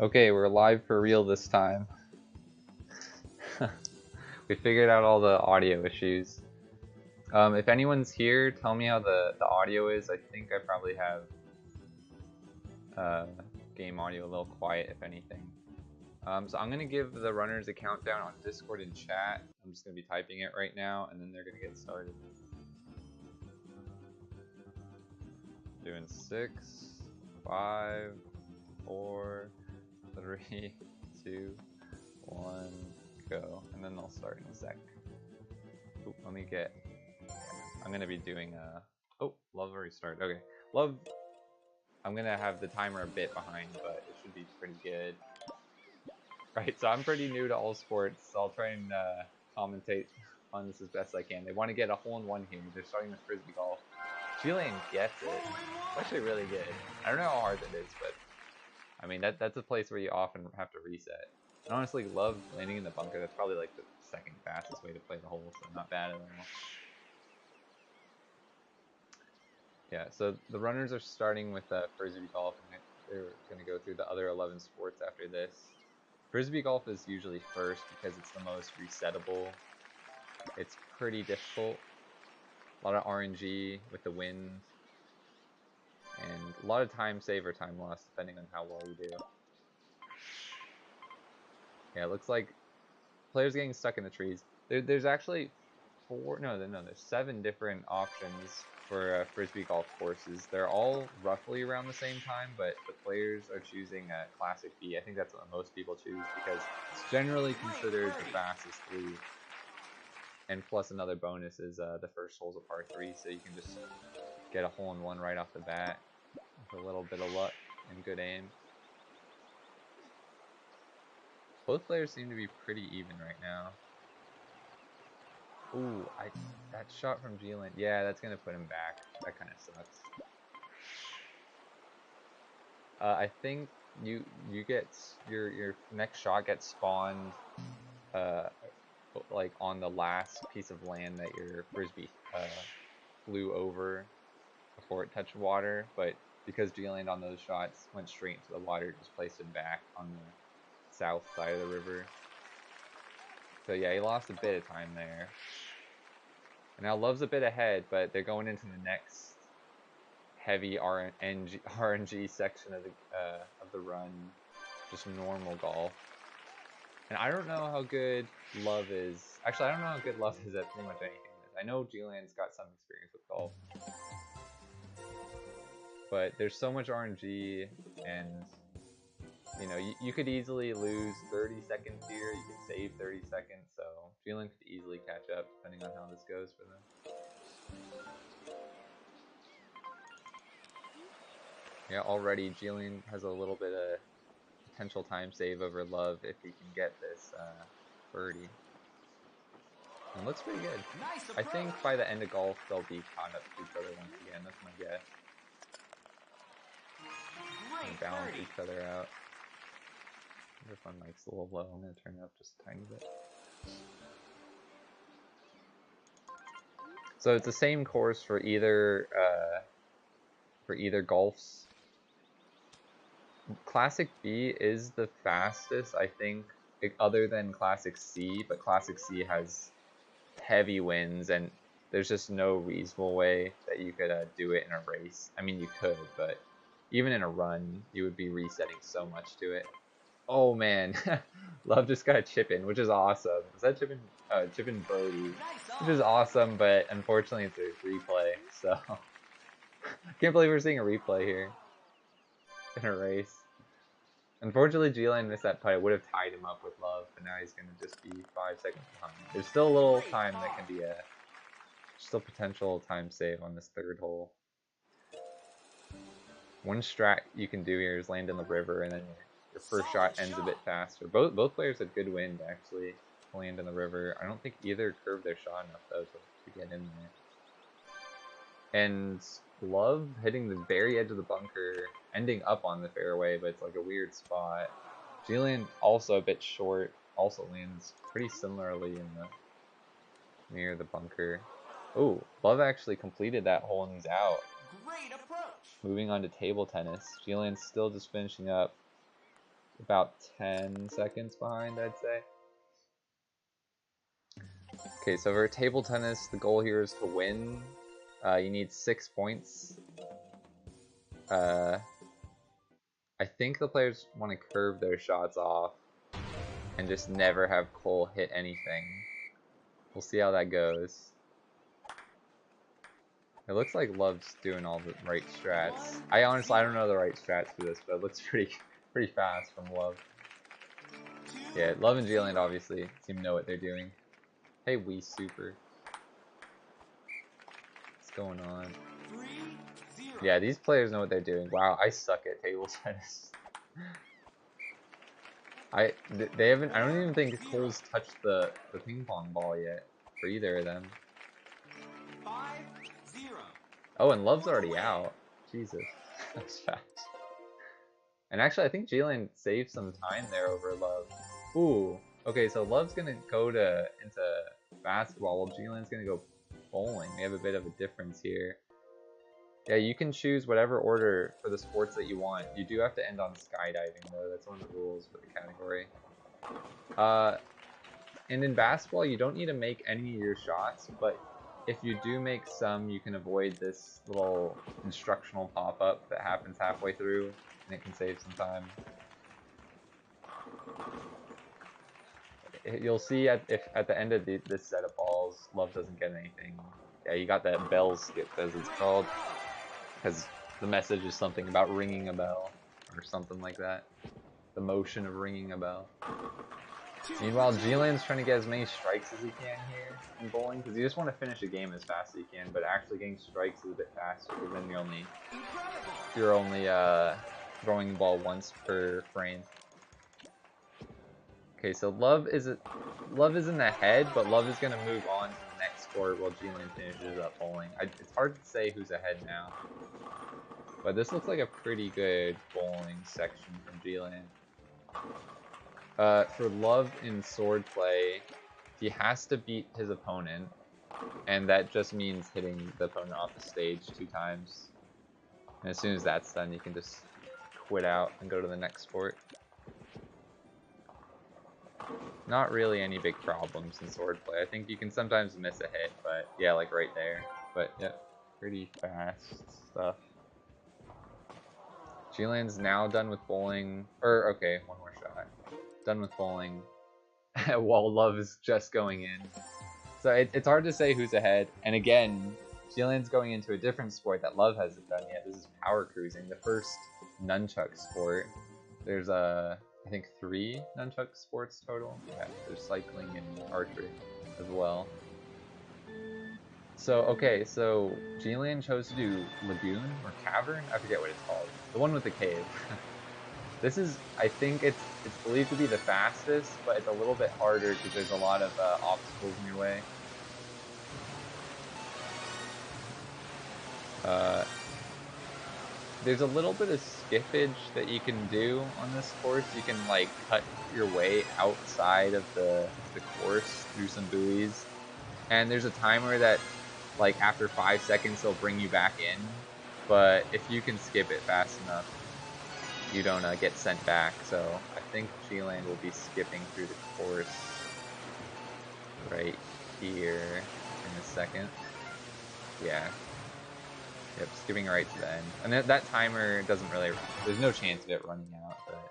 Okay, we're live for real this time. We figured out all the audio issues. If anyone's here, tell me how the audio is. I think I probably have game audio a little quiet, if anything. So I'm going to give the runners a countdown on Discord and chat. I'm just going to be typing it right now, and then they're going to get started. Doing 6, 5, 4, 3, 2, 1, go. And then they'll start in a sec. Oop, let me get... I'm going to be doing oh, Love already started. Okay. Love... I'm going to have the timer a bit behind, but it should be pretty good. Right, so I'm pretty new to all sports, so I'll try and commentate on this as best I can. They want to get a hole-in-one here. They're starting with Frisbee Golf. Julian gets it. It's actually really good. I don't know how hard that is, but I mean, that's a place where you often have to reset. And honestly, Love landing in the bunker. That's probably like the second fastest way to play the hole, so not bad at all. Yeah, so the runners are starting with Frisbee Golf, and they're going to go through the other 11 sports after this. Frisbee Golf is usually first because it's the most resettable. It's pretty difficult. A lot of RNG with the wind. And a lot of time save or time loss depending on how well you do. Yeah, it looks like players getting stuck in the trees. There's actually there's 7 different options for Frisbee Golf courses. They're all roughly around the same time, but the players are choosing Classic B. I think that's what most people choose because it's generally considered the fastest 3. And plus another bonus is the first hole's a par 3, so you can just get a hole-in-one right off the bat with a little bit of luck and good aim. Both players seem to be pretty even right now. Ooh, that shot from G-Land, yeah, that's gonna put him back. That kind of sucks. I think you get your next shot gets spawned like on the last piece of land that your Frisbee flew over before it touched water, but because G-Land on those shots went straight into the water, it just placed it back on the south side of the river. So yeah, he lost a bit of time there. And now Love's a bit ahead, but they're going into the next heavy RNG section of the run, just normal golf. And I don't know how good Love is. Actually, I don't know how good Love is at pretty much anything. I know G-Land's got some experience with golf. But there's so much RNG, and you know, you could easily lose 30 seconds here, you could save 30 seconds, so G-Land could easily catch up depending on how this goes for them. Yeah, already G-Land has a little bit of potential time save over Love if he can get this birdie. And it looks pretty good. Nice. I think by the end of golf they'll be caught up to each other once again, that's my guess. And balance each other out. I wonder if my mic's a little low, I'm going to turn it up just a tiny bit. So it's the same course for either golfs. Classic B is the fastest, I think, other than Classic C, but Classic C has heavy winds, and there's just no reasonable way that you could do it in a race. I mean, you could, but even in a run, you would be resetting so much to it. Oh man, Love just got a chip in, which is awesome. Is that chip in birdie? Which is awesome, but unfortunately it's a replay, so can't believe we're seeing a replay here in a race. Unfortunately, G-Land missed that putt. It would have tied him up with Love, but now he's going to just be 5 seconds behind. There's still a little time that can be still potential time save on this 3rd hole. One strat you can do here is land in the river, and then your first shot ends a bit faster. Both players have good wind, actually, to land in the river. I don't think either curved their shot enough, though, to get in there. And Love hitting the very edge of the bunker, ending up on the fairway, but it's like a weird spot. G-Land also a bit short, also lands pretty similarly in near the bunker. Oh, Love actually completed that hole and he's out. Great approach. Moving on to table tennis. G-Land's still just finishing up. about 10 seconds behind, I'd say. Okay, so for table tennis, the goal here is to win. You need 6 points. I think the players want to curve their shots off and just never have Cole hit anything. We'll see how that goes. It looks like Love's doing all the right strats. I don't know the right strats for this, but it looks pretty fast from Love. Yeah, Love and GamingLand obviously seem to know what they're doing. Hey, Wii Super. What's going on? Yeah, these players know what they're doing. Wow, I suck at table tennis. They haven't. I don't even think Cole's touched the ping pong ball yet for either of them. 5-0. Oh, and Love's already out. Jesus, that's fast. And actually, I think GamingLand saved some time there over Love. Ooh. Okay, so Love's gonna go into basketball, while GamingLand's gonna go bowling. We have a bit of a difference here. Yeah, you can choose whatever order for the sports that you want. You do have to end on skydiving, though. That's one of the rules for the category. And in basketball, you don't need to make any of your shots, but if you do make some, you can avoid this little instructional pop-up that happens halfway through, and it can save some time. You'll see at the end of this set of balls, Love doesn't get anything. Yeah, you got that bell skip, as it's called, because the message is something about ringing a bell, or something like that. The motion of ringing a bell. Meanwhile, GamingLand's trying to get as many strikes as he can here in bowling, because you just want to finish a game as fast as you can, but actually getting strikes is a bit faster, because then you're only throwing the ball once per frame. Okay, so Love is in the head, but Love is going to move on to the next court while GamingLand finishes up bowling. It's hard to say who's ahead now, but this looks like a pretty good bowling section from GamingLand. For Love in sword play, he has to beat his opponent, and that just means hitting the opponent off the stage 2 times. And as soon as that's done, you can just quit out and go to the next sport. Not really any big problems in sword play. I think you can sometimes miss a hit, but yeah, like right there. But yeah, pretty fast stuff. GamingLand's now done with bowling, or okay, one more shot. Done with bowling, while Love is just going in. So it's hard to say who's ahead. And again, GamingLand's going into a different sport that Love hasn't done yet. This is power cruising, the first nunchuck sport. There's I think 3 nunchuck sports total. Yeah, there's cycling and archery as well. So, okay, so GamingLand chose to do Lagoon or Cavern? I forget what it's called. The one with the cave. This is, I think it's believed to be the fastest, but it's a little bit harder because there's a lot of obstacles in your way. There's a little bit of skippage that you can do on this course. You can like cut your way outside of the course through some buoys. And there's a timer that like after 5 seconds they'll bring you back in. But if you can skip it fast enough, you don't get sent back. So I think GamingLand will be skipping through the course right here in a second. Yeah. Yep, skipping right to the end. And that timer doesn't really, there's no chance of it running out, but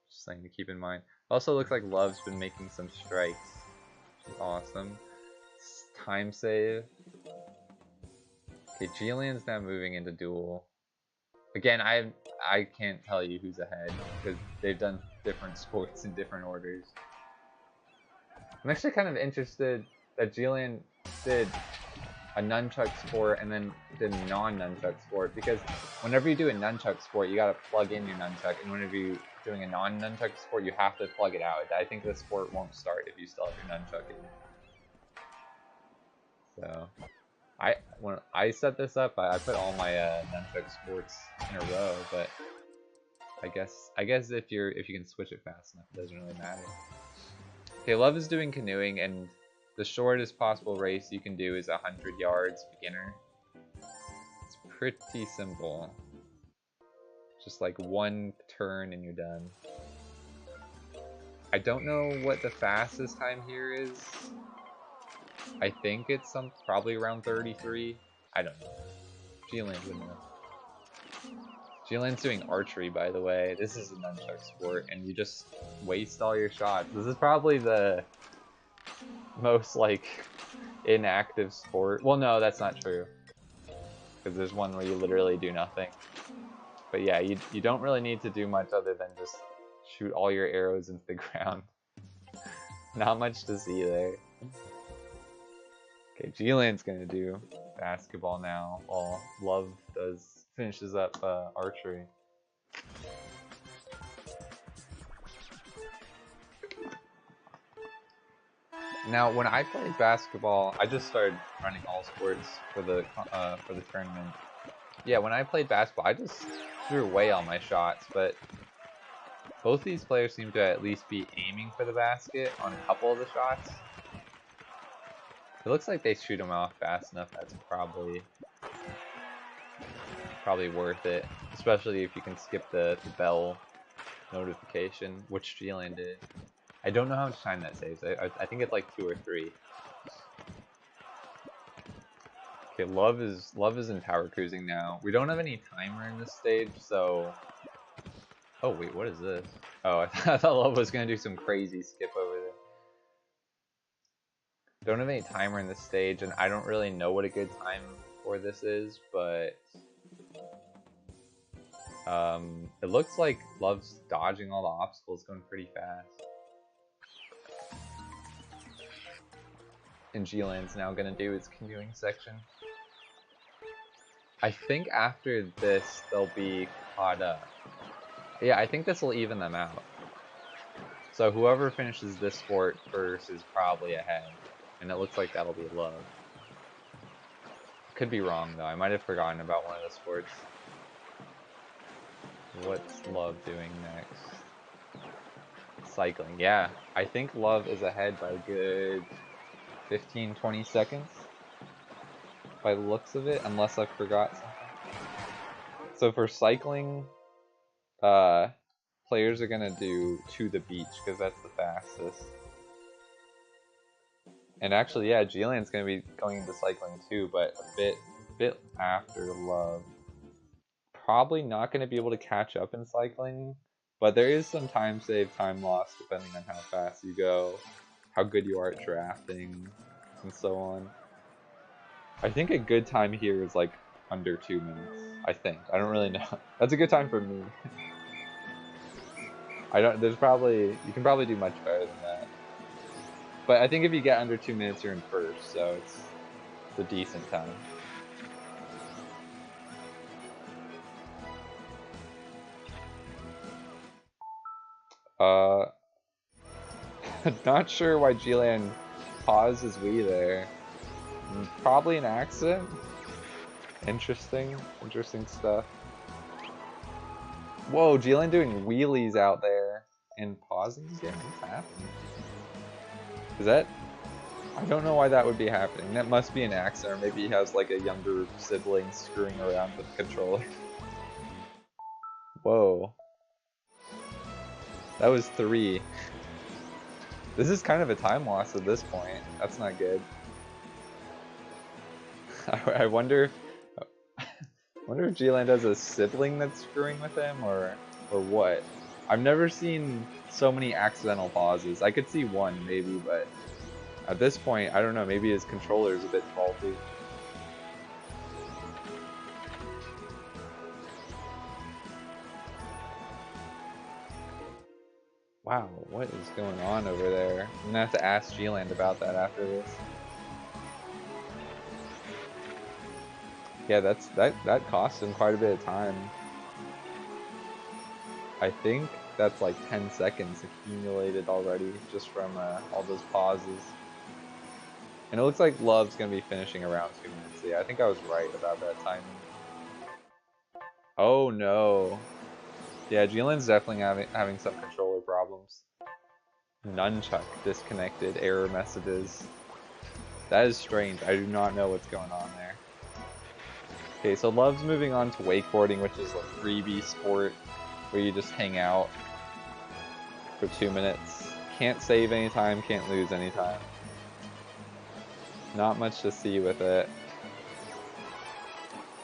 just something to keep in mind. Also looks like Love's been making some strikes, which is awesome. Time save. Okay, GamingLand's now moving into duel. Again, I can't tell you who's ahead, because they've done different sports in different orders. I'm actually kind of interested that GamingLand did a nunchuck sport and then did a non-nunchuck sport, because whenever you do a nunchuck sport, you gotta plug in your nunchuck, and whenever you're doing a non-nunchuck sport, you have to plug it out. I think the sport won't start if you still have your nunchuck in. So, when I set this up, I put all my nunchuck sports in a row, but I guess if you can switch it fast enough, it doesn't really matter. Okay, Love is doing canoeing, and the shortest possible race you can do is 100 yards beginner. It's pretty simple. Just like one turn and you're done. I don't know what the fastest time here is. I think it's probably around 33. I don't know. GamingLand would know. GamingLand's doing archery, by the way. This is a nunchuck sport, and you just waste all your shots. This is probably the most, like, inactive sport. Well, no, that's not true. Because there's one where you literally do nothing. But yeah, you don't really need to do much other than just shoot all your arrows into the ground. Not much to see there. Okay, GamingLand's gonna do basketball now, while Love finishes up archery. Now, when I played basketball, I just started running all sports for the tournament. Yeah, when I played basketball, I just threw away all my shots, but both these players seem to at least be aiming for the basket on a couple of the shots. It looks like they shoot them off fast enough. That's probably worth it, especially if you can skip the bell notification, which GamingLand did. I don't know how much time that saves. I think it's like 2 or 3. Okay, Love is in power cruising now. We don't have any timer in this stage, so. Oh wait, what is this? Oh, I thought Love was gonna do some crazy skip over there. Don't have any timer in this stage, and I don't really know what a good time for this is, but it looks like Love's dodging all the obstacles, going pretty fast. And GamingLand's now gonna do its canoeing section. I think after this they'll be caught up. Yeah, I think this will even them out. So whoever finishes this sport first is probably ahead. And it looks like that'll be Love. Could be wrong though, I might have forgotten about one of the sports. What's Love doing next? Cycling, yeah. I think Love is ahead by a good 15-20 seconds. By the looks of it, unless I forgot something. So for cycling, players are gonna do to the beach because that's the fastest. And actually, yeah, GamingLand's gonna be going into cycling too, but a bit after Love. Probably not gonna be able to catch up in cycling, but there is some time save, time loss depending on how fast you go, how good you are at drafting, and so on. I think a good time here is like under 2 minutes. I think. I don't really know. That's a good time for me. You can probably do much better than that. But I think if you get under 2 minutes, you're in first, so it's a decent time. Not sure why GamingLand paused his Wii there. Probably an accident. Interesting stuff. Whoa, GamingLand doing wheelies out there and pausing again? What's happening? Is that? I don't know why that would be happening. That must be an accident, or maybe he has like a younger sibling screwing around with the controller. Whoa. That was 3. This is kind of a time loss at this point. That's not good. I wonder if GamingLand has a sibling that's screwing with him, or what. I've never seen so many accidental pauses. I could see one maybe, but at this point, I don't know, maybe his controller is a bit faulty. Wow, what is going on over there? I'm gonna have to ask GamingLand about that after this. Yeah, that cost him quite a bit of time. I think that's like 10 seconds accumulated already just from all those pauses. And it looks like Love's gonna be finishing around 2 minutes. Yeah, I think I was right about that timing. Oh no. Yeah, GamingLand's definitely having some controller problems. Nunchuck disconnected, error messages. That is strange. I do not know what's going on there. Okay, so Love's moving on to wakeboarding, which is a freebie sport where you just hang out for 2 minutes. Can't save anytime, can't lose anytime. Not much to see with it.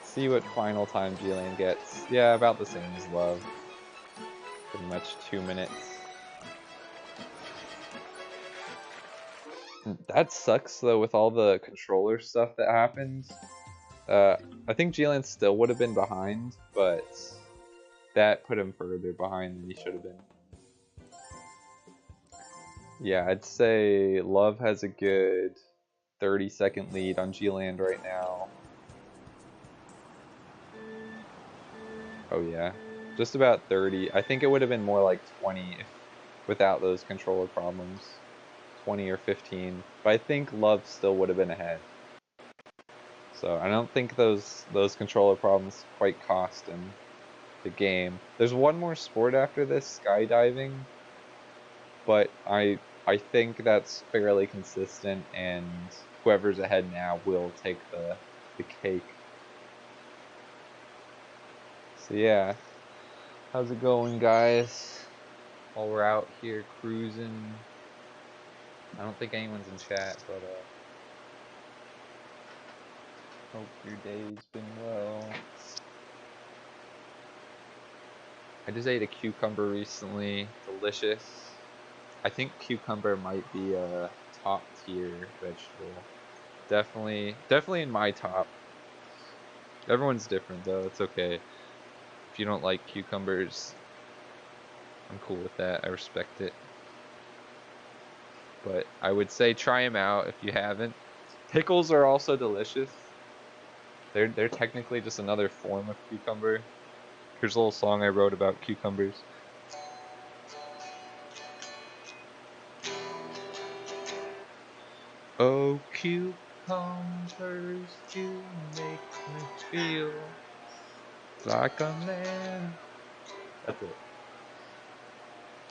See what final time GamingLand gets. Yeah, about the same as Love. Pretty much 2 minutes. That sucks though with all the controller stuff that happens. I think GamingLand still would have been behind, but that put him further behind than he should have been. Yeah, I'd say Love has a good 30-second lead on GamingLand right now. Oh yeah, just about 30. I think it would have been more like 20 if without those controller problems. 20 or 15, but I think Love still would have been ahead. So I don't think those controller problems quite cost him the game. There's one more sport after this, skydiving, but I think that's fairly consistent, and whoever's ahead now will take the cake. So yeah, how's it going, guys? While we're out here cruising. I don't think anyone's in chat, but hope your day's been well. I just ate a cucumber recently. Delicious. I think cucumber might be a top tier vegetable. Definitely in my top. Everyone's different though, it's okay. If you don't like cucumbers, I'm cool with that, I respect it. But I would say try them out if you haven't. Pickles are also delicious. They're technically just another form of cucumber. Here's a little song I wrote about cucumbers. Oh, cucumbers, you make me feel like a man. That's it.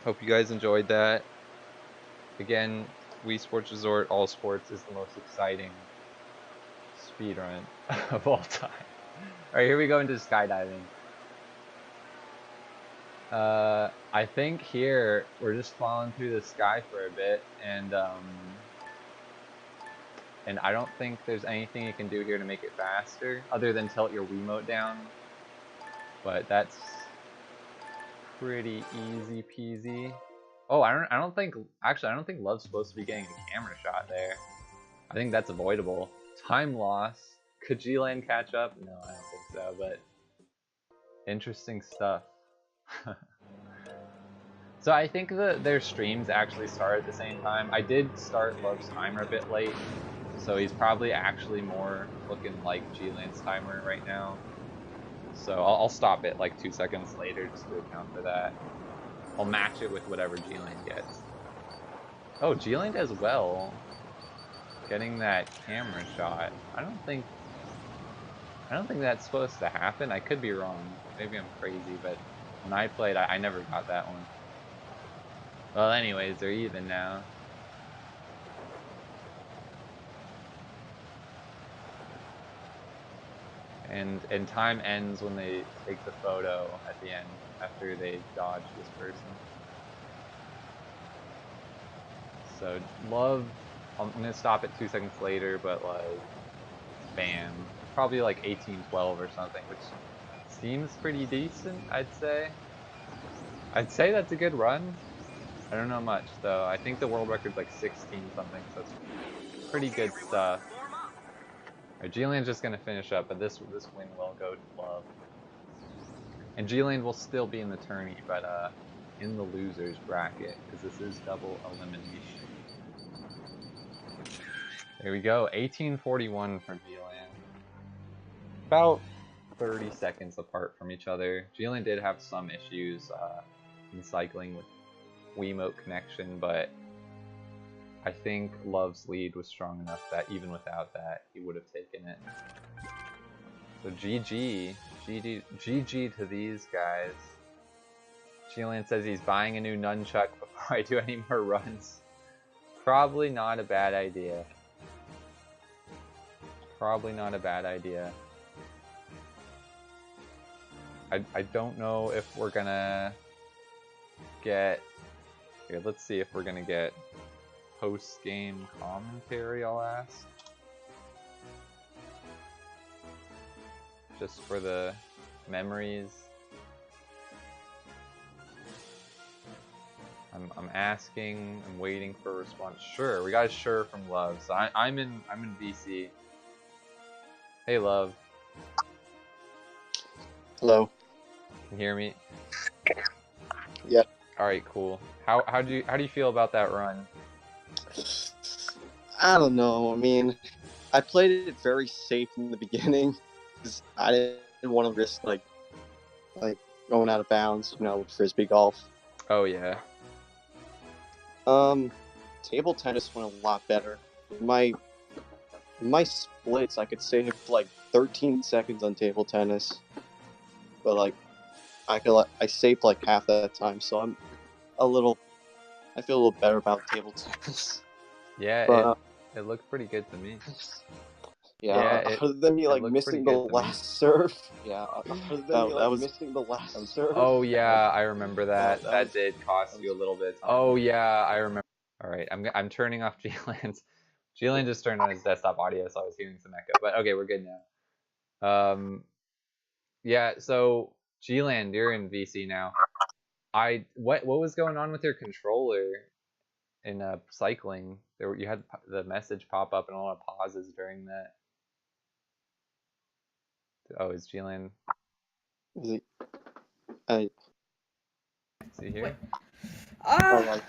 Hope you guys enjoyed that. Again, Wii Sports Resort All Sports is the most exciting speedrun of all time. Alright, here we go into skydiving. I think here we're just falling through the sky for a bit, and I don't think there's anything you can do here to make it faster, other than tilt your Wiimote down. But that's pretty easy peasy. Oh, I don't think Love's supposed to be getting a camera shot there. I think that's avoidable. Time loss. Could GamingLand catch up? No, I don't think so, but interesting stuff. So I think that their streams actually start at the same time. I did start Love's timer a bit late, so he's probably actually more looking like GamingLand's timer right now. So I'll stop it like 2 seconds later just to account for that. I'll match it with whatever GamingLand gets. Oh, GamingLand as well. Getting that camera shot. I don't think that's supposed to happen. I could be wrong. Maybe I'm crazy, but when I played, I never got that one. Well, anyways, they're even now. And time ends when they take the photo at the end, after they dodge this person. So, Love, I'm gonna stop it 2 seconds later, but like, bam. Probably like 18-12 or something, which seems pretty decent, I'd say. I'd say that's a good run. I don't know much, though. I think the world record's like 16 something, so it's pretty good stuff. Alright, GamingLand's just gonna finish up, but this win will go to Love. And GamingLand will still be in the tourney, but in the losers bracket, because this is double elimination. There we go, 1841 for GamingLand. About 30 seconds apart from each other. GamingLand did have some issues in cycling with Wiimote connection, but I think Love's lead was strong enough that even without that, he would have taken it. So GG to these guys. GamingLand says he's buying a new nunchuck before I do any more runs. Probably not a bad idea. Probably not a bad idea. I don't know if we're gonna get Here, let's see if we're gonna get post-game commentary, I'll ask. Just for the memories. I'm asking, I'm waiting for a response. Sure, we got a sure from Love. So I'm in VC. Hey Love. Hello. Can you hear me? Yep. Alright, cool. How do you feel about that run? I don't know. I mean, I played it very safe in the beginning because I didn't want to risk like going out of bounds, with frisbee golf. Oh yeah. Table tennis went a lot better. My splits, I could save like 13 seconds on table tennis, but like I saved like half that time, so I feel a little better about table tennis. Yeah, But, it looked pretty good to me. Yeah, other than me like looked missing pretty the good to me. last serve. Yeah, other than me like was missing the last serve. Oh yeah, I remember that. that Did cost you a little bit. Oh yeah, I remember. All right, I'm turning off GLand's. GLand just turned on his desktop audio, so I was hearing some echo. But okay, we're good now. Yeah. So GLand, you're in VC now. What was going on with your controller in cycling? You had the message pop up and a lot of pauses during that. Oh, is GLand? Is he? I Is he here? like.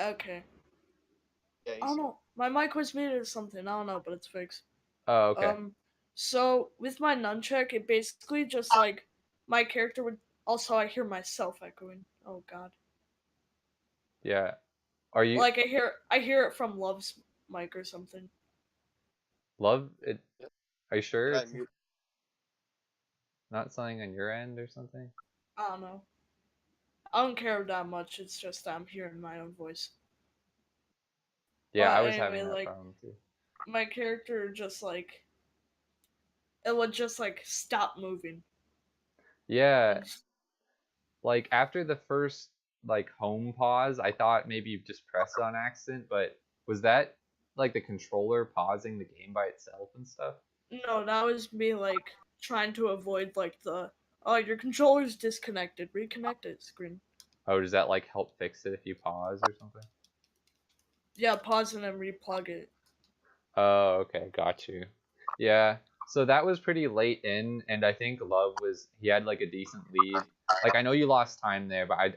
Okay. Yeah, I don't know. My mic was muted or something. I don't know, but it's fixed. Oh, okay. So with my nunchuck, it basically just like my character would. Also, I hear myself echoing. Oh God. Yeah. Are you Like I hear it from Love's mic or something. Love it? Are you sure I it's mute. not something on your end or something? I don't know. I don't care that much. It's just I'm hearing my own voice. Yeah, But I was anyway, having that like problem too. my character just like it would just like stop moving. Yeah, And like after the first like home pause, I thought maybe you just pressed it on accident, but was that like the controller pausing the game by itself and stuff? no, that was me like trying to avoid like the your controller's disconnected, reconnect it screen. Oh, does that like help fix it if you pause or something? Yeah, pause and then replug it. Oh, okay, got you. Yeah, so that was pretty late in, and I think Love he had like a decent lead. Like I know you lost time there, but I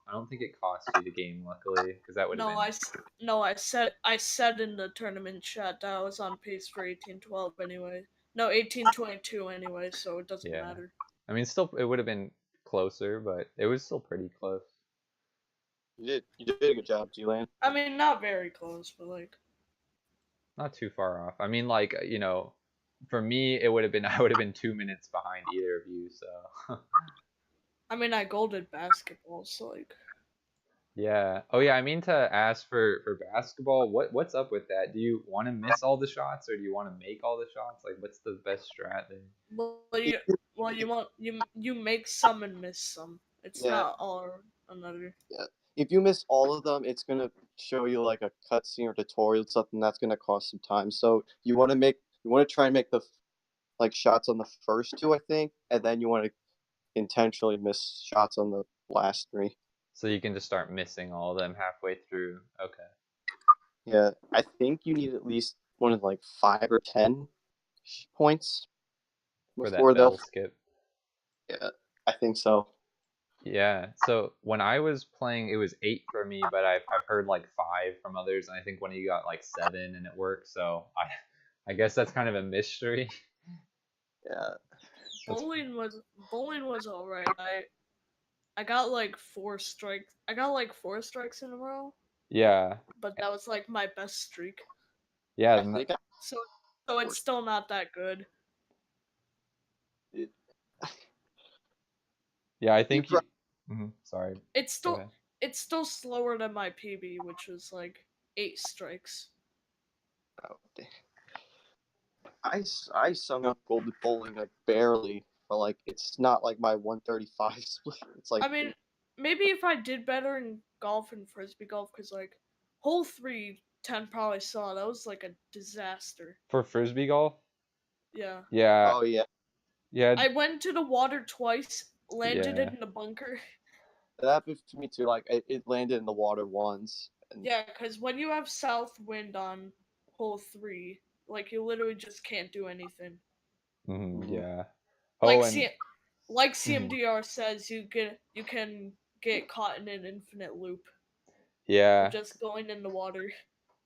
don't think it cost you the game, luckily, because that would have No, been. I said in the tournament chat that I was on pace for 18-12 anyway. No, 18-22 anyway, so it doesn't Yeah. matter. I mean, still, it would have been closer, but it was still pretty close. You did a good job, GLand. I mean, not very close, but like Not too far off. I mean, like, for me, it would have been, I would have been 2 minutes behind either of you, so. I mean, I golded basketball, so like. Yeah. Oh, yeah, I mean to ask for basketball, what's up with that? Do you want to miss all the shots, or do you want to make all the shots? Like, what's the best strat there? You make some and miss some. It's Yeah. not all or another. Yeah. If you miss all of them, it's gonna show you like a cutscene or tutorial, something that's gonna cost some time. So you want to try and make the like shots on the first two, I think, and then you want to intentionally miss shots on the last three. So you can just start missing all of them halfway through. Okay. Yeah, I think you need at least one of like 5 or 10 points For that before bell they'll. skip. Yeah, I think so. Yeah. So when I was playing, it was 8 for me, but I've heard like 5 from others, and I think one of you got like 7, and it worked. So I guess that's kind of a mystery. Yeah. Bowling was alright. I got like 4 strikes. I got like 4 strikes in a row. Yeah. But that was like my best streak. Yeah. I think So it's still not that good. Yeah, I think you. Sorry. It's still slower than my PB, which was like 8 strikes. Oh, I sung up Golden Bowling like barely, but like it's not like my 135 split. It's like I mean, maybe if I did better in golf and frisbee golf, because like hole 3, 10 probably saw that was like a disaster. For frisbee golf? Yeah. Yeah, Oh yeah, yeah, I went to the water twice, landed yeah. in the bunker. that happened to me too. Like it landed in the water once, and Yeah, because when you have south wind on hole 3, like you literally just can't do anything. Yeah. Like Oh, and mhm. CMDR says, you can get caught in an infinite loop of Yeah, just going in the water.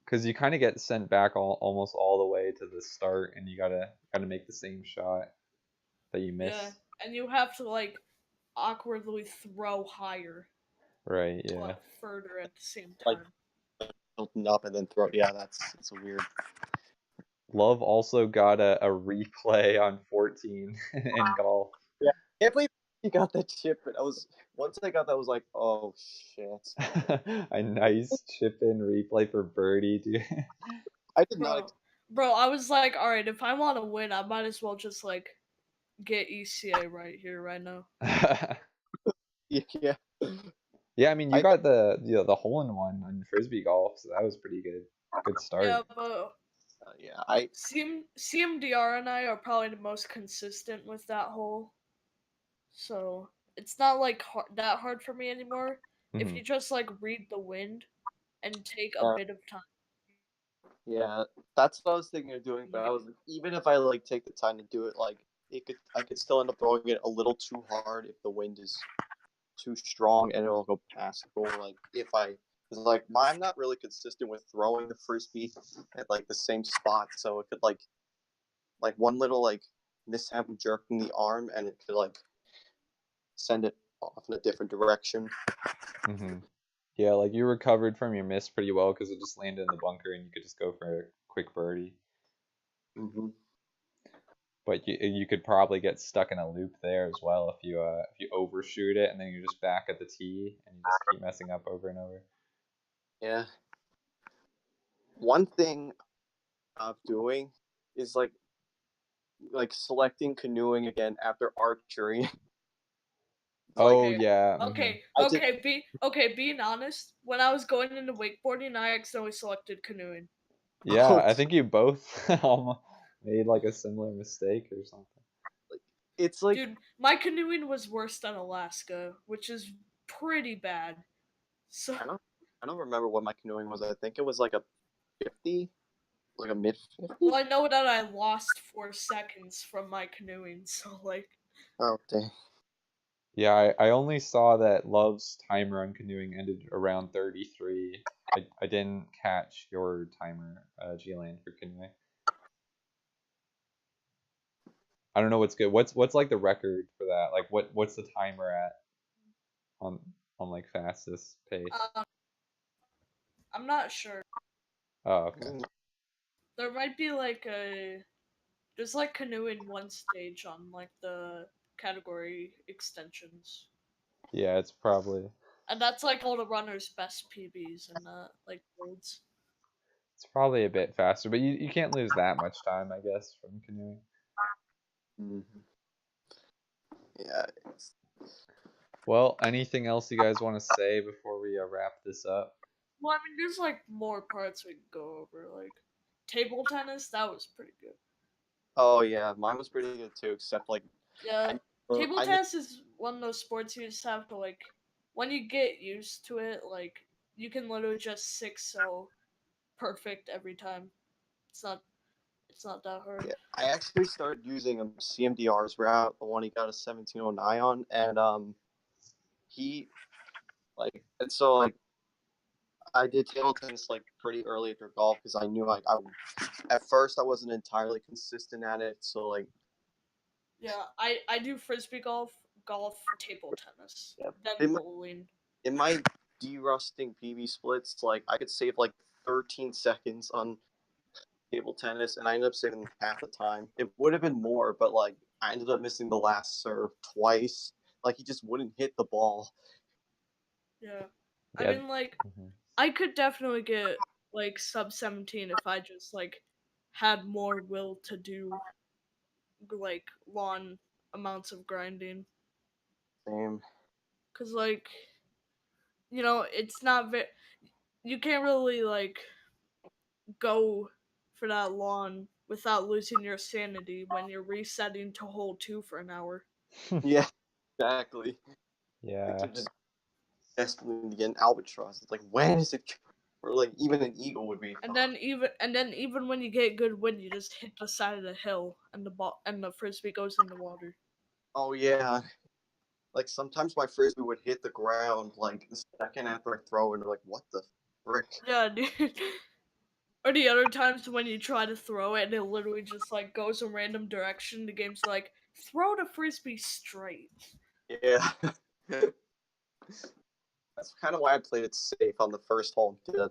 because you kind of get sent back almost all the way to the start, and you gotta make the same shot that you Yeah, miss. and you have to like awkwardly throw higher Right, yeah. but further at the same like time. tilting up and then throw. Yeah, that's weird. Love also got a replay on 14 in golf. Yeah, I can't believe you got that chip. But once I got that, I was like, oh shit. A nice chip in replay for birdie, dude. I did not. Bro, I was like, all right, if I want to win, I might as well just like get ECA right here, right now. Yeah. Yeah, I mean, you I got the hole in one on frisbee golf, so that was pretty good. Good Yeah, start. but yeah. I CMDR and I are probably the most consistent with that hole, so it's not like that hard for me anymore. If Hmm you just like read the wind and take a uh, bit of time. yeah. That's what I was thinking of doing. But I was even if I like take the time to do it, like I could still end up throwing it a little too hard if the wind is too strong and it'll go past the goal. Like if I because like I'm not really consistent with throwing the frisbee at like the same spot, so it could like one little like mishap jerking the arm and it could like send it off in a different direction. hmm Yeah, like you recovered from your miss pretty well because it just landed in the bunker and you could just go for a quick birdie. Mm-hmm. But you could probably get stuck in a loop there as well if you overshoot it and then you're just back at the tee and you just keep messing up over and over. Yeah. One thing I'm doing is like selecting canoeing again after archery. Like Oh Okay, yeah. I did. being honest, when I was going into wakeboarding, I accidentally selected canoeing. Yeah, Oh, I think you both almost made like a similar mistake or something. it's like Dude, my canoeing was worse than Alaska, which is pretty bad. So, I don't remember what my canoeing was. I think it was like a 50, like a mid 50. well, I know that I lost 4 seconds from my canoeing, so like, Oh dang. Yeah, I only saw that Love's timer on canoeing ended around 33. I didn't catch your timer, GLand, for canoeing. I don't know what's good. What's like the record for that? Like what's the timer at on like fastest pace? um, I'm not sure. Oh, okay. There might be like there's like canoeing one stage on like the category extensions. Yeah, it's probably And that's like all the runners' best PBs and like golds. a bit faster, but you can't lose that much time, I guess, from canoeing. Mm-hmm. Yeah. Well, anything else you guys want to say before we wrap this up? Well, I mean, there's like more parts we could go over. Like table tennis, that was pretty good. Oh yeah, mine was pretty good too. Except like Yeah, I table I missed. tennis is one of those sports you just have to like. When you get used to it, like you can literally just six so perfect every time. It's not. It's not that hard. Yeah, I actually started using CMDR's route, the one he got a 1709 on, and he like and so like I did table tennis like pretty early after golf because I knew like I at first I wasn't entirely consistent at it, so like Yeah, I do frisbee golf, table tennis, yeah, then in my, bowling. in my derusting PV splits, like I could save like 13 seconds on table tennis, and I ended up saving half the time. It would have been more, but like I ended up missing the last serve twice. Like he just wouldn't hit the ball. Yeah, I Yeah. mean like Mhm. I could definitely get like sub 17 if I just like had more will to do like long amounts of grinding. Same. Cause like you know, it's not very. You can't really like go for that long without losing your sanity when you're resetting to hole 2 for an hour. Yeah, exactly. Yeah. Like, you're just desperately to get an albatross. It's like, when is it? Or like even an eagle would be. And then even when you get good wind, you just hit the side of the hill and the frisbee goes in the water. Oh yeah. Like sometimes my frisbee would hit the ground like the second after I throw it, and like, what the frick? Yeah, dude. Or the other times when you try to throw it and it literally just like goes a random direction, the game's like, throw the frisbee straight. Yeah. That's kind of why I played it safe on the first hole. Did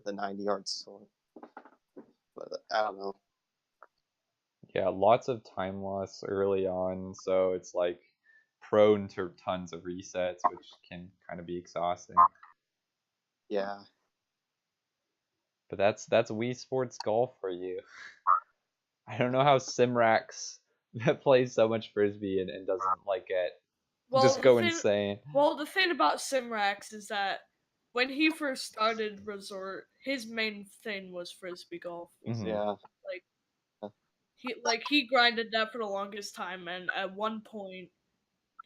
the 90 yards. So, but I don't know. Yeah, lots of time loss early on, so it's like prone to tons of resets, which can kind of be exhausting. Yeah. But that's Wii Sports Golf for you. I don't know how Simrax that plays so much frisbee and doesn't like it just go insane. Well, the thing about Simrax is that when he first started Resort, his main thing was frisbee golf. Mhm. Yeah. He grinded that for the longest time, and at one point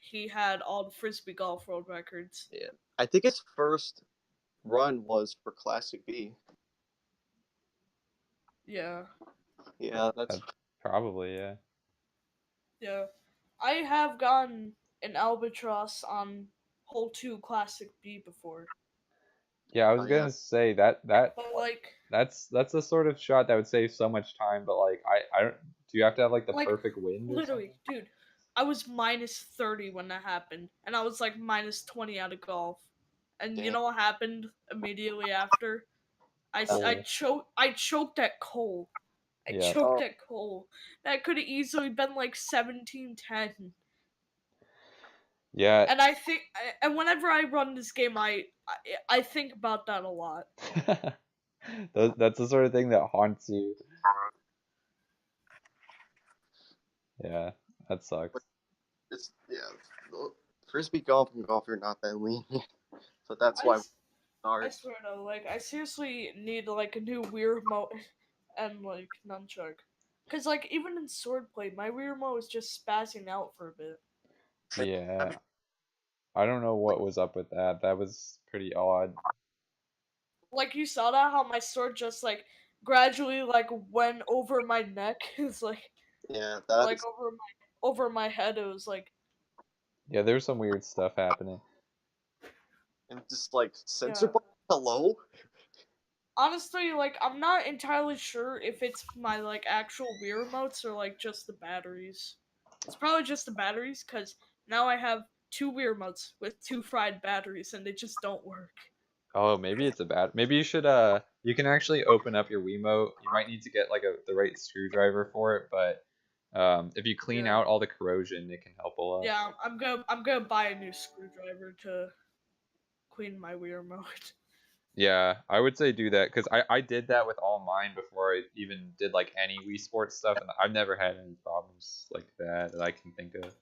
he had all the frisbee golf world records. Yeah. I think his first run was for Classic B. Yeah. Yeah, that's Probably, yeah. Yeah. I have gotten an albatross on hole 2 Classic B before. Yeah, I was Oh, yeah. gonna say that But like that's the sort of shot that would save so much time, but like I don't, do you have to have like the perfect wind or literally, something? dude, I was minus 30 when that happened, and I was like minus 20 out of golf. And you Damn. know what happened immediately after? I Oh. choked at Cole. I Yeah. choked at Cole. That could have easily been like 17-10. Yeah. And and whenever I run this game, I think about that a lot. That's the sort of thing that haunts you. Yeah, that sucks. It's frisbee golf and golf are not that lenient, so that's why. I swear though, like I seriously need like a new Wii remote and like nunchuck, cause like even in swordplay, my Wii remote was just spazzing out for a bit. Yeah, I don't know what was up with that. That was pretty odd. Like you saw that how my sword just like gradually like went over my neck. It's like Yeah, like over my head. It was like Yeah, there's some weird stuff happening. and just like sensor yeah. bar. Hello. Honestly, like I'm not entirely sure if it's my like actual Wii remotes or like just the batteries. It's probably just the batteries, cause now I have 2 Wii remotes with 2 fried batteries and they just don't work. Oh, maybe it's a bad. Maybe you should you can actually open up your Wiimote. You might need to get like the right screwdriver for it, but if you clean Yeah. out all the corrosion, it can help a lot. Yeah, I'm gonna buy a new screwdriver to clean my Wii remote. Yeah, I would say do that because I did that with all mine before I even did like any Wii Sports stuff, and I've never had any problems like that I can think of.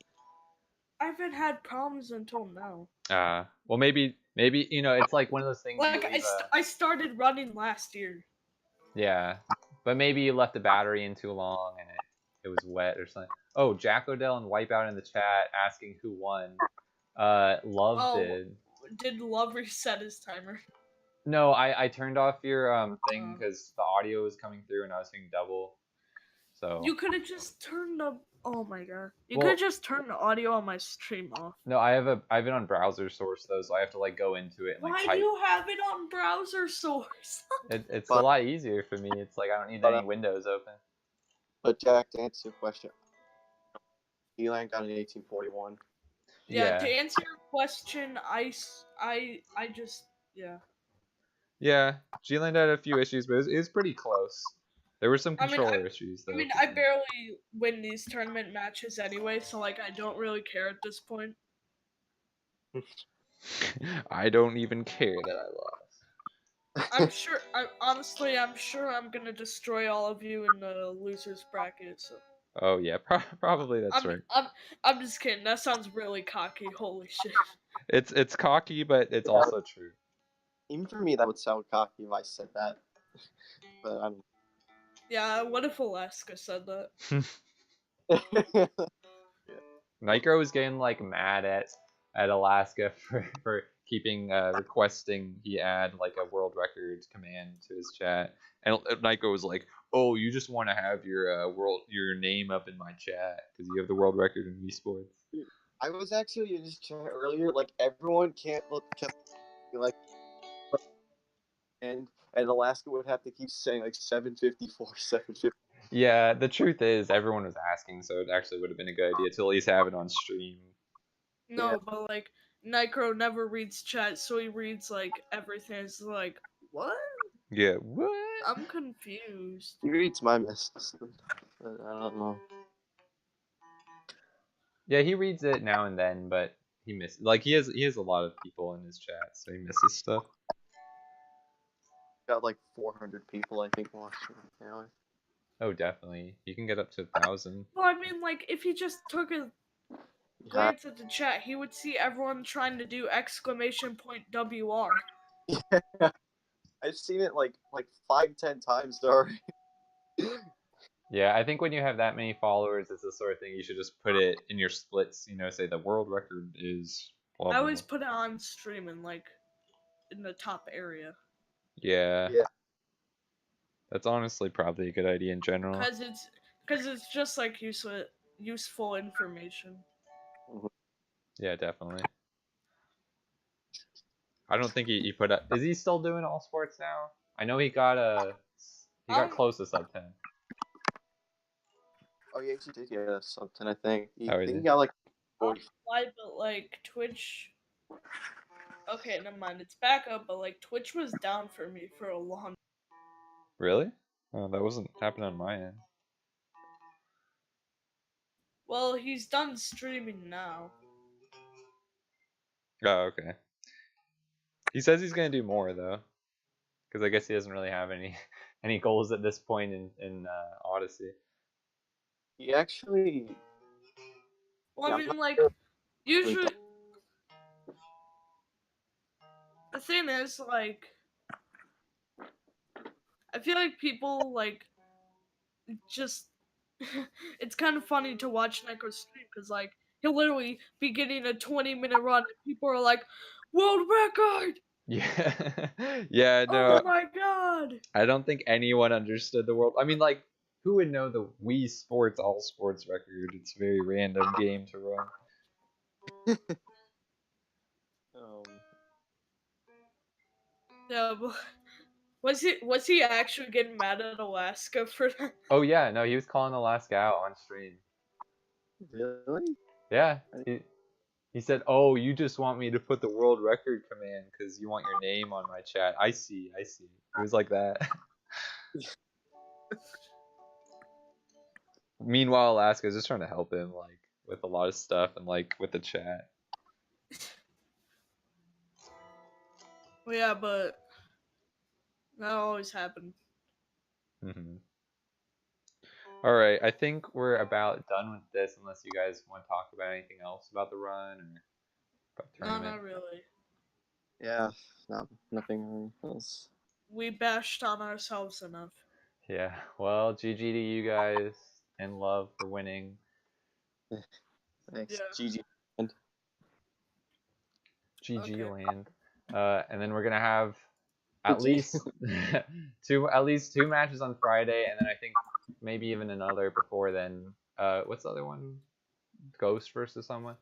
I haven't had problems until now. Well, maybe you know it's like one of those things. Like you leave I started running last year. Yeah, but maybe you left the battery in too long and it was wet or something. Oh, Jack Odell and Wipeout in the chat asking who won. Love did. Did Love reset his timer? No, I turned off your thing because the audio was coming through and I was hitting double. So you could have just turned the. Oh my god! You Well- could have just turned the audio on my stream off. no, I have it on browser source though, so I have to like go into it and like Why type. do you have it on browser source? It's a lot easier for me. It's like I don't need any windows open. But Jack, to answer your question, Elan got an 1841. Yeah. To answer your question, I just yeah. Yeah, G-Land had a few issues, but it was pretty close. There were some controller issues though. I barely win these tournament matches anyway, so like I don't really care at this point. I don't even care that I lost. I'm sure I'm gonna destroy all of you in the losers bracket. So. Oh yeah, probably that's right. I'm just kidding. That sounds really cocky. Holy shit. It's cocky, but it's also true. Even for me, that would sound cocky if I said that. But I Yeah, what if Alaska said that? don't. Nitro was getting like mad at Alaska for keeping requesting he add like a world record command to his chat, and Nitro was like, "Oh, you just want to have your name up in my chat because you have the world record in Wii Sports." I was actually in his chat earlier. Like everyone kept like, and Alaska would have to keep saying like 754, 750. Yeah, the truth is everyone was asking, so it actually would have been a good idea to at least have it on stream. No, Yeah. but like Nitro never reads chat, so he reads like everything. It's like, what? Yeah, what? I'm confused. He reads my messages, but I don't know. Yeah, he reads it now and then, but he misses. Like he has a lot of people in his chat, so he misses stuff. Got like 400 people, I think, watching now. Oh, definitely. You can get up to 1,000. Well, I mean, like if he just took a glance at the chat, he would see everyone trying to do exclamation point WR. Yeah. I've seen it like 5-10 times already. Yeah, I think when you have that many followers, it's the sort of thing you should just put it in your splits. You know, say the world record is blah I blah. always put it on stream and like in the top area. Yeah. Yeah. That's honestly probably a good idea in general. Cause it's just like useful information. Yeah, definitely. I don't think he put up. Is he still doing all sports now? I know he got close to sub 10. Oh yeah, he did get something. I think. Oh, he He did? got like I don't 40. know why, but like Twitch. Okay, never mind. It's back up, but like Twitch was down for me for a long. Really? Oh, that wasn't happening on my end. Well, he's done streaming now. Oh, okay. He says he's gonna do more though, because I guess he doesn't really have any any goals at this point in Odyssey. He actually. Well, Yeah, I I'm mean, not like sure. usually the thing is like I feel like people like just it's kind of funny to watch Neko stream because like he'll literally be getting a 20-minute run and people are like, world record! Yeah, yeah, Oh no, my god! I don't think anyone understood the world. I mean, like, who would know the Wii Sports All Sports record? It's a very random game to run. Um, Yeah, but was he actually getting mad at Alaska for that? Oh yeah, no, he was calling Alaska out on stream. really? Yeah, he said, "Oh, you just want me to put the world record command because you want your name on my chat." I see, I see. It was like that. Meanwhile, Alaska's just trying to help him, like, with a lot of stuff and like with the chat. Well, yeah, but that always happened. All right, I think we're about done with this, unless you guys want to talk about anything else about the run or about the No, tournament. not really. Yeah, nothing else. We bashed on ourselves enough. Yeah, well, GG to you guys and love for winning. Thanks, Yeah. GG. And GG Okay. land. And then we're gonna have at GG. least two matches on Friday, and then I think maybe even another before then. What's the other one? Ghost versus someone.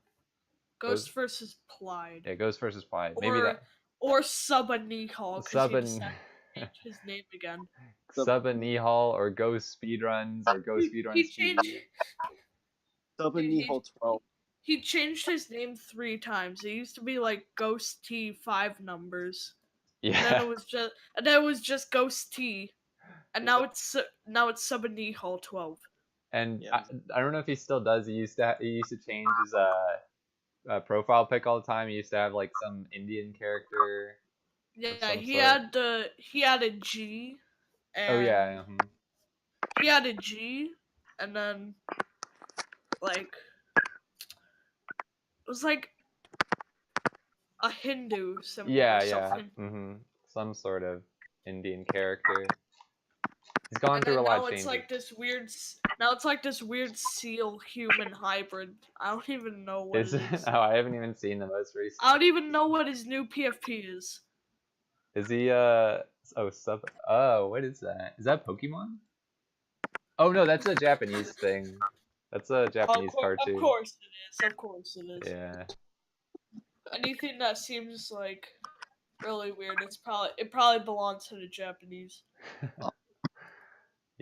Ghost versus Clyde. Yeah, Ghost versus Clyde. Maybe that. Or Suba Nihal, because he decided to change his name again. Suba Nihal or Ghost Speedruns or Ghost Speedruns He changed. TV. Suba Nihal 12. He changed his name 3 times. It used to be like Ghost T 5 numbers. Yeah. And then it was just Ghost T. And now it's Suba Nihal 12. And Yeah. I don't know if he still does. He used to change his profile pic all the time. He used to have like some Indian character. Yeah, he sort. had a G. And Oh yeah. he had a G, and then like it was like a Hindu symbol Yeah, or yeah. something. Some sort of Indian character. He's gone And through a then lot now of it's changes. like this weird. Now it's like this weird seal human hybrid. I don't even know what Is it it? is. Oh, I haven't even seen the most recent. I don't even know what his new PFP is. Is he oh what is that? Is that Pokemon? Oh no, that's a Japanese thing. That's a Japanese cartoon. Of course it is. Of course it is. Yeah. Anything that seems like really weird, it probably belongs to the Japanese.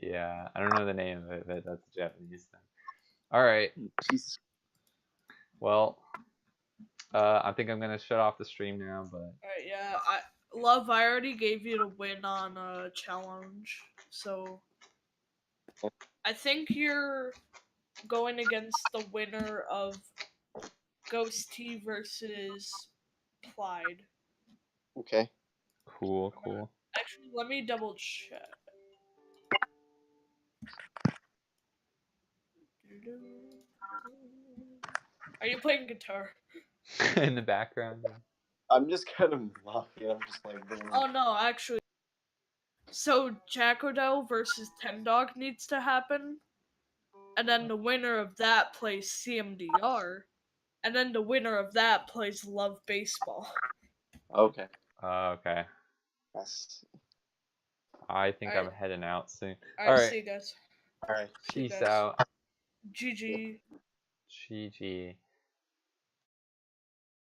Yeah, I don't know the name of it, but that's a Japanese thing. All right. Jesus. Well, I think I'm gonna shut off the stream now, but. Alright, yeah, Love, I already gave you the win on challenge, so I think you're going against the winner of Ghost T versus Clyde. Okay. Cool. Actually, let me double check. Are you playing guitar? In the background. I'm just kind of laughing. I'm just like. Oh no, actually. So Jackodell versus Tendog needs to happen, and then the winner of that plays CMDR, and then the winner of that plays Luvbaseball. Okay. Okay. Yes. I think Alright. I'm heading out soon. Alright, Alright. see you guys. All right. Peace guys. out. GG. GG.